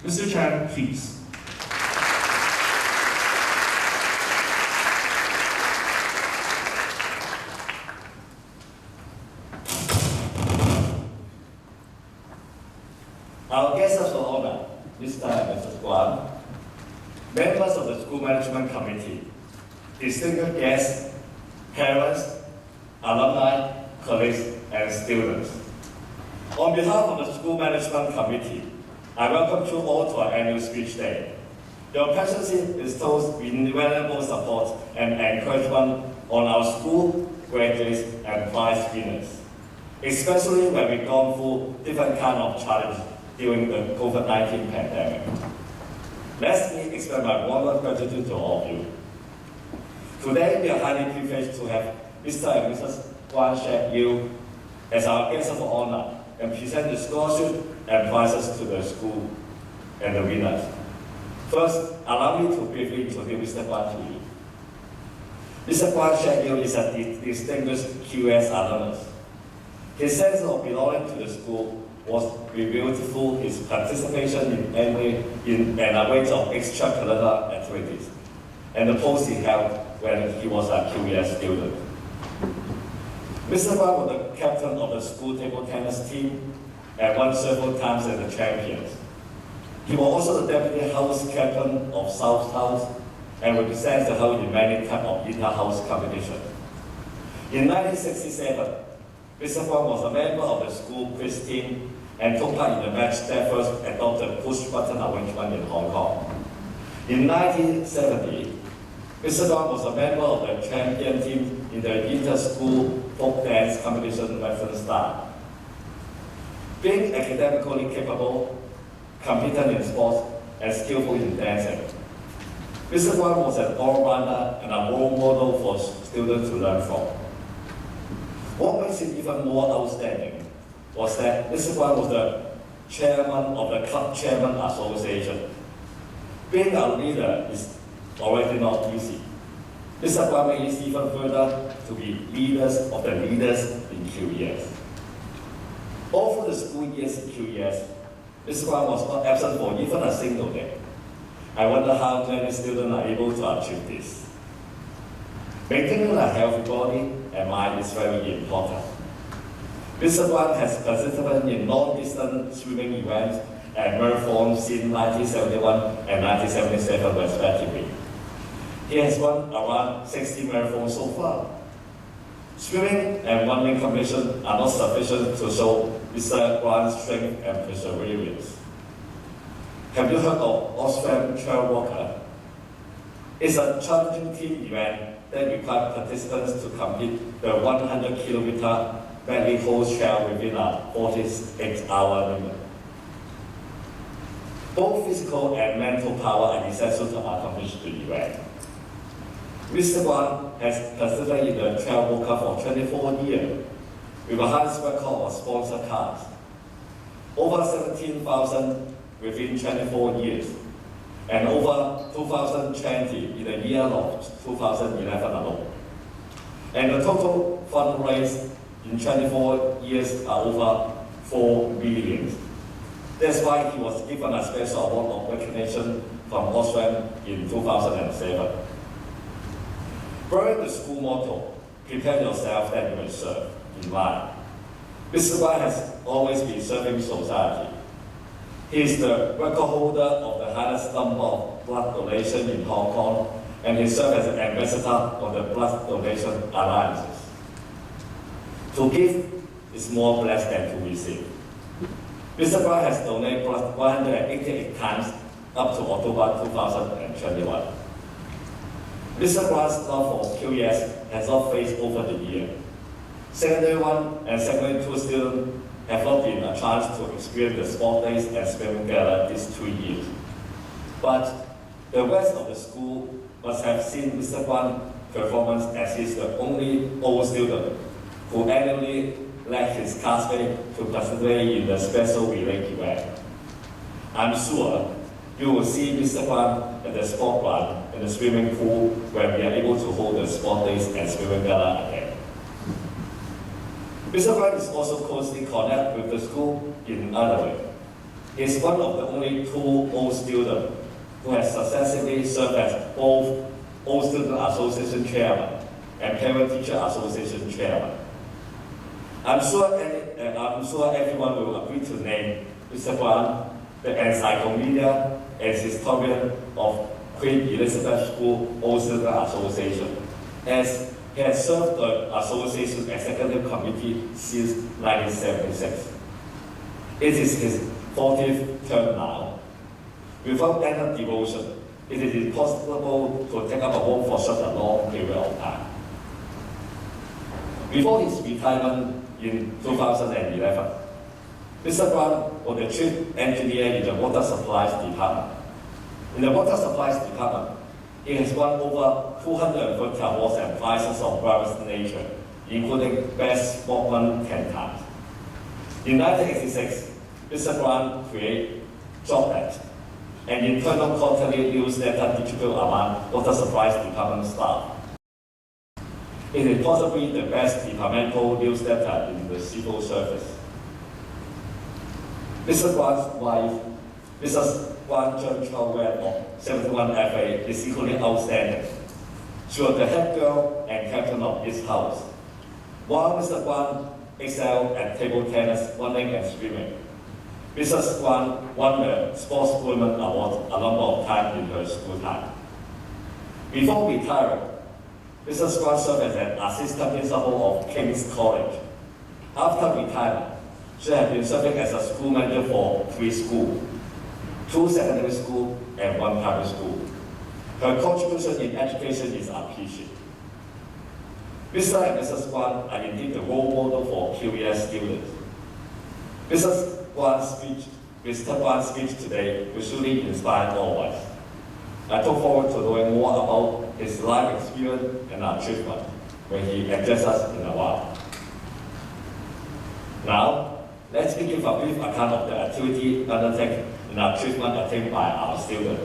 Mr. Chan, please. Our guests of honor, Mr. and Mrs. Guan, members of the School Management Committee, distinguished guests, parents, alumni, colleagues, and students. On behalf of the School Management Committee, I welcome you all to our annual speech day. Your presence bestows invaluable support and encouragement on our school, graduates, and prize winners, especially when we've gone through different kinds of challenges during the COVID-19 pandemic. Let me extend my warm gratitude to all of you. Today, we are highly privileged to have Mr. and Mrs. Guan Shek-Yu as our guests of honor and present the scholarship and prizes to the school and the winners. First, allow me to briefly introduce Mr. Guan to you. Mr. Guan Shek-Yu is a distinguished QES alumnus. His sense of belonging to the school was revealed through his participation in an array of extracurricular activities and the post he held when he was a QES student. Mr. Guan was the captain of the school table tennis team and won several times as the champions. He was also the deputy house captain of South House and represents the house in many types of inter-house competitions. In 1967, Mr. Guan was a member of the school quiz team and took part in the match that first adopted push-button arrangement in Hong Kong. In 1970, Mr. Guan was a member of the champion team in the inter-school folk dance competition Western Star. Being academically capable, competent in sports, and skillful in dancing, Mr. Guan was an all-rounder and a role model for students to learn from. What makes him even more outstanding was that Mr. Guan was the chairman of the Club Chairman Association. Being a leader is already not easy. Mr. Guan made it even further to be leaders of the leaders in QES. All through the school years in QES, Mr. Guan was not absent for even a single day. I wonder how many students are able to achieve this. Maintaining a healthy body and mind is very important. Mr. Guan has participated in long-distance swimming events and marathons since 1971 and 1977 respectively. He has run around 60 marathons so far. Swimming and running competitions are not sufficient to show Mr. Guan's strength and perseverance. Have you heard of Austrian Trail Walker? It's a challenging team event that requires participants to complete the 100-kilometer medley course trail within a 48-hour limit. Both physical and mental power are essential to accomplish the event. Mr. Guan has participated in the Trail Walker for 24 years, with a highest record of sponsored cars. Over 17,000 within 24 years, and over 2,020 in the year of 2011 alone. And the total fund raised in 24 years are over 4 billion. That's why he was given a special award of recognition from Austria in 2007. Bearing the school motto, prepare yourself that you may serve, in mind, Mr. Guan has always been serving society. He is the record holder of the highest number of blood donation in Hong Kong, and he served as an ambassador of the Blood Donation Alliances. To give is more blessed than to receive. Mr. Guan has donated blood 188 times up to October 2021. Mr. Guan's love for QES has not faded over the year. Secondary 1 and Secondary 2 students have not been a chance to experience the sport days and swimming gala these 2 years. But the rest of the school must have seen Mr. Guan's performance as he's the only old student who annually led his classmates to participate in the special relay event. I'm sure you will see Mr. Guan at the sport run in the swimming pool when we are able to hold the sport days and swimming gala again. Mr. Guan is also closely connected with the school in another way. is one of the only two old students who has successively served as both Old Student Association Chairman and Parent Teacher Association Chairman. I'm sure everyone will agree to name Mr. Guan, the encyclopedia and historian of Queen Elizabeth School Old Student Association, as he has served the Association Executive Committee since 1976. It is his 40th term now. Without any devotion, it is impossible to take up a role for such a long period of time. Before his retirement in 2011, Mr. Guan was the chief engineer in the water supplies department. In the water supplies department, he has won over 230 awards and prizes of various nature, including Best Sportsman 10 times. In 1986, Mr. Guan created Jobnet, an internal quarterly newsletter distributed among water supplies department staff. It is possibly the best departmental newsletter in the civil service. Mr. Guan's wife, Mrs. Guan Zheng of 71 FA, is equally outstanding. She was the head girl and captain of this house. While Mr. Guan excelled at table tennis, running, and swimming, Mrs. Guan won the Sportswoman Award a number of times in her school time. Before retiring, Mrs. Guan served as an assistant principal of King's College. After retirement, she has been serving as a school manager for 3 schools, 2 secondary schools and 1 primary school. Her contribution in education is appreciated. Mr. and Mrs. Guan are indeed the role model for QES students. Mr. Guan's speech today will surely inspire all of us. I look forward to knowing more about his life experience and achievement when he addresses us in a while. Now, let's begin with a brief account of the activity undertaken and achievement attained by our students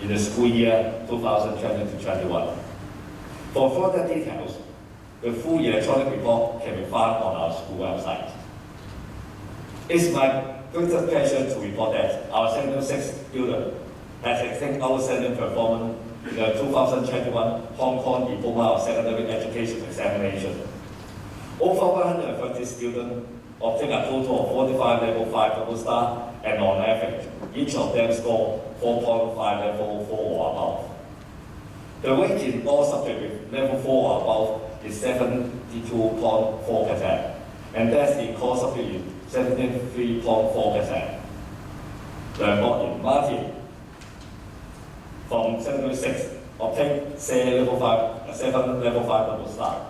in the school year 2020-21. For further details, the full electronic report can be found on our school website. It's my greatest pleasure to report that our secondary 6 student has extended outstanding performance in the 2021 Hong Kong Diploma of Secondary Education examination. Over 130 students obtained a total of 45 level 5 double star, and on average, each of them scored 4.5 level 4 or above. The rate in all subjects with level 4 or above is 72.4%, and that's the core subject is 73.4%. The in Martin from secondary 6 obtained 7 level 5 double star.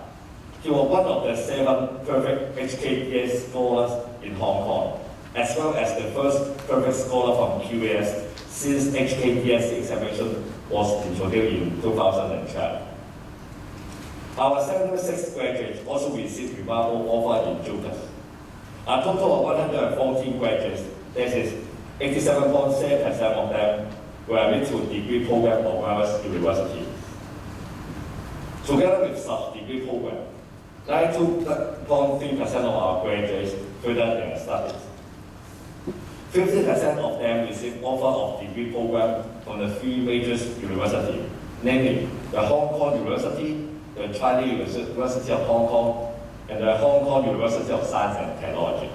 He was one of the 7 perfect HKTS scholars in Hong Kong, as well as the first perfect scholar from QES since HKTS examination was introduced in 2012. Our secondary 6 graduates also received remarkable offers in JUPAS. A total of 114 graduates, that is 87.7% of them, were admitted to degree program of various universities. Together with such degree program, 92.3% of our graduates further their studies. 50% of them received offer of degree program from the 3 major universities, namely the Hong Kong University, the Chinese University of Hong Kong, and the Hong Kong University of Science and Technology.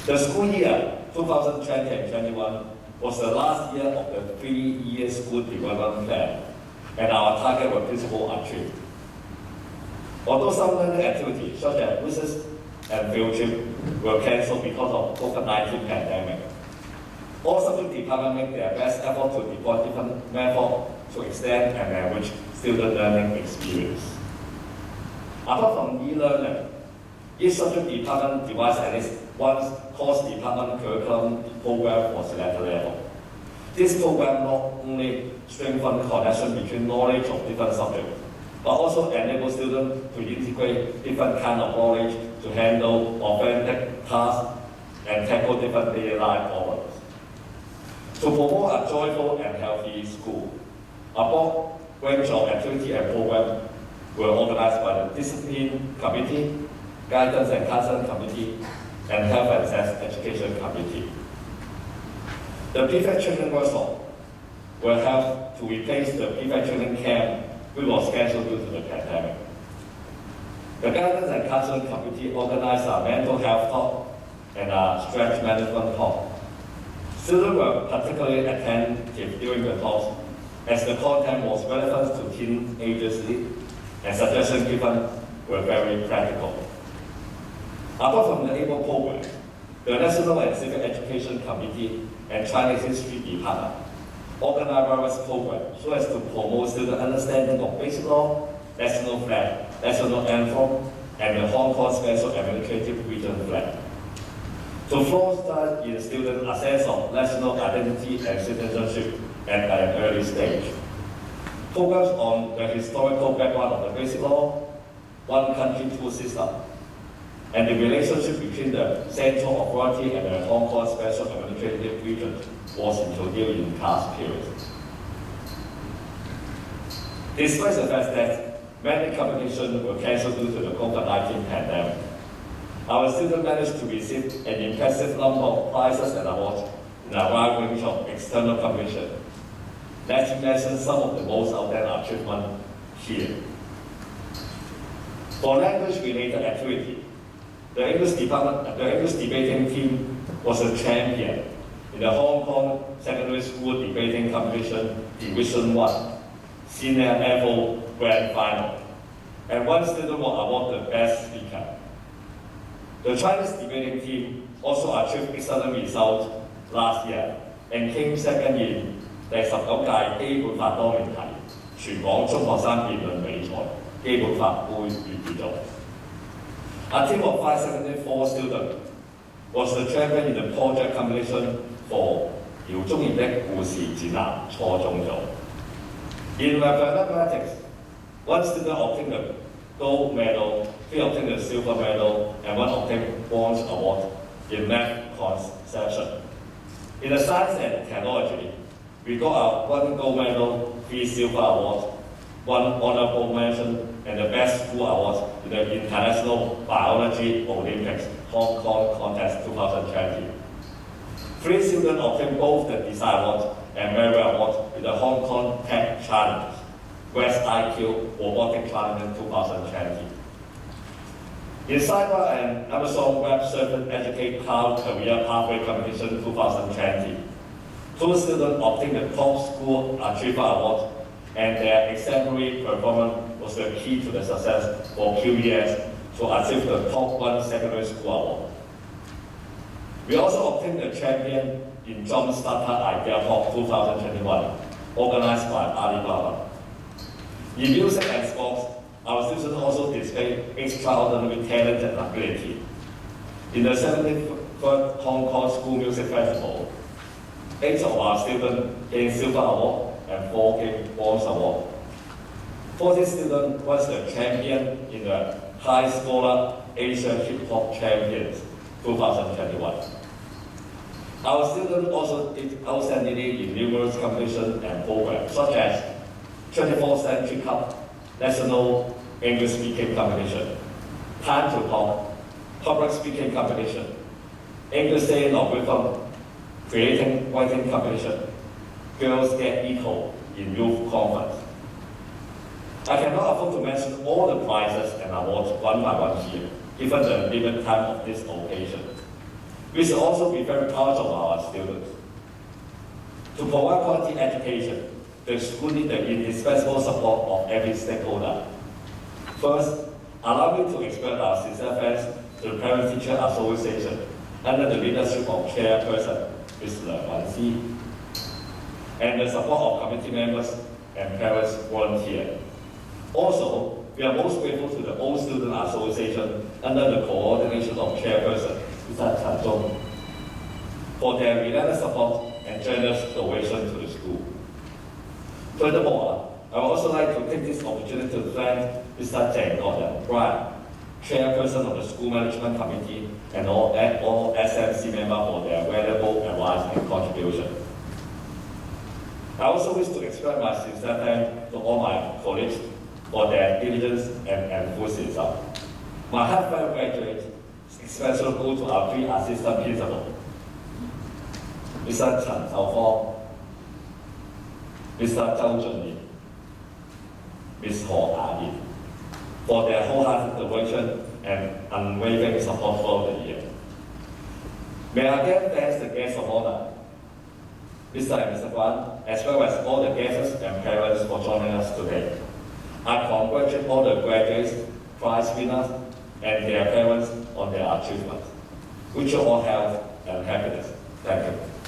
The school year 2020 and 21 was the last year of the 3-year school development plan, and our target was principally achieved. Although some learning activities, such as quizzes and field trips, were cancelled because of COVID-19 pandemic, all subject departments make their best effort to deploy different methods to extend and enrich student learning experience. Apart from e-learning, each subject department devises at least one course department curriculum program for selected level. This program not only strengthens connection between knowledge of different subjects, but also enables students to integrate different kinds of knowledge to handle authentic tasks and tackle different daily life problems. To promote a joyful and healthy school, a broad range of activities and programs were organized by the Discipline Committee, Guidance and Counseling Committee, and Health and Sex Education Committee. The prefect training workshop will help to replace the prefect training camp which was cancelled due to the pandemic. The Guidance and Counseling Committee organized a mental health talk and a stress management talk. Students were particularly attentive during the talks as the content was relevant to teenagers' needs and suggestions given were very practical. Apart from the ABLE program, the National and Civic Education Committee and Chinese History Department organized various programs so as to promote student understanding of basic law, national flag, national anthem, and the Hong Kong Special Administrative Region flag. To foster in students a sense of national identity and citizenship at an early stage. Programs on the historical background of the basic law, one country, two system, and the relationship between the central authority and the Hong Kong Special Administrative Region was introduced in class periods. Despite the fact that many competitions were cancelled due to the COVID-19 pandemic, our students managed to receive an impressive number of prizes and awards in a wide range of external competitions. Let's mention some of the most outstanding achievements here. For language-related activity, the English debating team was a champion in the Hong Kong Secondary School Debating Competition Division 1 Senior Level Grand Final, and one student was awarded the Best Speaker. The Chinese debating team also achieved excellent results last year and came second in 第19屆基本法多命題全港中學生辯論比賽基本法杯粵語組。A team of 574 students was the champion in the project competition for 姚宗賢的故事展覽初中組。In mathematics, one student obtained the gold medal, 3 obtained the silver medal, and 1 obtained bronze award in math conception. In the science and technology, we got a 1 gold medal, 3 silver awards, 1 honorable mention, and the best school award in the International Biology Olympics Hong Kong Contest 2020. 3 students obtained both the Design Award and Merit Award in the Hong Kong Tech Challenge, West IQ Robotic Challenge 2020. In Cyber and Amazon Web Service Educate Cloud Career Pathway Competition 2020, 2 students obtained the Top School Achiever Award, and their exemplary performance was the key to the success for QES to achieve the Top 1 Secondary School Award. We also obtained the champion in Jump Starter Idea Talk 2021, organized by Alibaba. In music and sports, our students also displayed extraordinary talent and ability. In the 73rd Hong Kong School Music Festival, 8 of our students gained Silver Award and 4 gained Bronze Award. 40 students was the champion in the High Scholar Asia Hip Hop Champions 2021. Our students also did outstandingly in numerous competitions and programs, such as 24th Century Cup, National English Speaking Competition, Time to Talk, Public Speaking Competition, English Day Logarithm, Creating Writing Competition, Girls Get Equal in Youth Conference. I cannot afford to mention all the prizes and awards one by one here, given the limited time of this occasion. We should also be very proud of our students. To provide quality education, the school needs the indispensable support of every stakeholder. First, allow me to express our sincere thanks to the Parent-Teacher Association under the leadership of Chairperson Mr. Wan Xi, and the support of committee members and parents volunteers. Also, we are most grateful to the Old Student Association under the coordination of Chairperson Mr. Chan Zhong for their relentless support and generous donation to the school. Furthermore, I would also like to take this opportunity to thank Mr. Zheng Gordon Brian, Chairperson of the School Management Committee, and all SMC members for their valuable advice and contribution. I also wish to express my sincere thanks to all my colleagues for their diligence and enthusiasm. My heartfelt gratitude especially go to our 3 assistant principals, Mr. Chen Xiaofang, Mr. Zhao Zhenli, Ms. Ho Ali, for their wholehearted devotion and unwavering support for the year. May I again thank the guests of honor, Mr. and Mr. Guan, as well as all the guests and parents for joining us today. I congratulate all the graduates, prize winners, and their parents on their achievements. Wish you all health and happiness. Thank you.